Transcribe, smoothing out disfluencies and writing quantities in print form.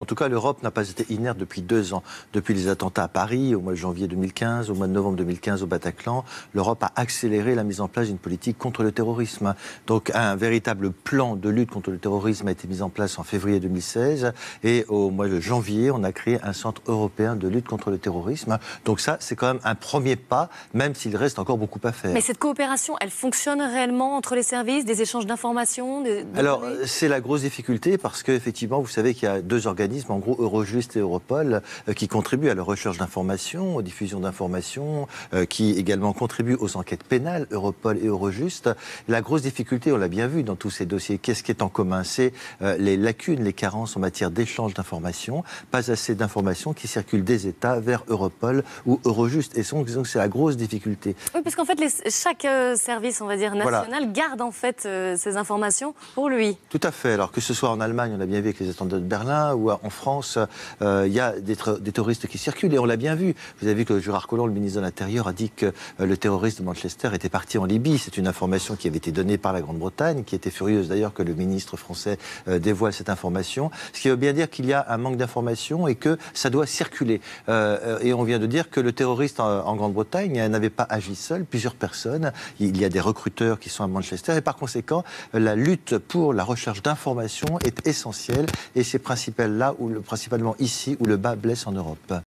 En tout cas, l'Europe n'a pas été inerte depuis 2 ans. Depuis les attentats à Paris, au mois de janvier 2015, au mois de novembre 2015 au Bataclan, l'Europe a accéléré la mise en place d'une politique contre le terrorisme. Donc un véritable plan de lutte contre le terrorisme a été mis en place en février 2016. Et au mois de janvier, on a créé un centre européen de lutte contre le terrorisme. Donc ça, c'est quand même un premier pas, même s'il reste encore beaucoup à faire. Mais cette coopération, elle fonctionne réellement entre les services, des échanges d'informations Alors, c'est la grosse difficulté parce qu'effectivement, vous savez qu'il y a 2 organismes, en gros Eurojust et Europol, qui contribuent à la recherche d'informations, aux diffusions d'informations, qui également contribuent aux enquêtes pénales, Europol et Eurojust. La grosse difficulté, on l'a bien vu dans tous ces dossiers, qu'est-ce qui est en commun? C'est les lacunes, les carences en matière d'échange d'informations, pas assez d'informations qui circulent des États vers Europol ou Eurojust. Et donc, c'est la grosse difficulté. Oui, parce qu'en fait, chaque service, on va dire, national, garde en fait ces informations pour lui. Tout à fait. Alors que ce soit en Allemagne, on a bien vu avec les attentats de Berlin, ou en France, il y a des terroristes qui circulent, et on l'a bien vu. Vous avez vu que Gérard Collomb, le ministre de l'Intérieur, a dit que le terroriste de Manchester était parti en Libye. C'est une information qui avait été donnée par la Grande-Bretagne, qui était furieuse d'ailleurs que le ministre français dévoile cette information. Ce qui veut bien dire qu'il y a un manque d'informations et que ça doit circuler. Et on vient de dire que le terroriste en Grande-Bretagne n'avait pas agi seul, plusieurs personnes. Il y a des recruteurs qui sont à Manchester, et par conséquent, la lutte pour la recherche d'informations est essentielle, et c'est principalement ici où le bas blesse en Europe.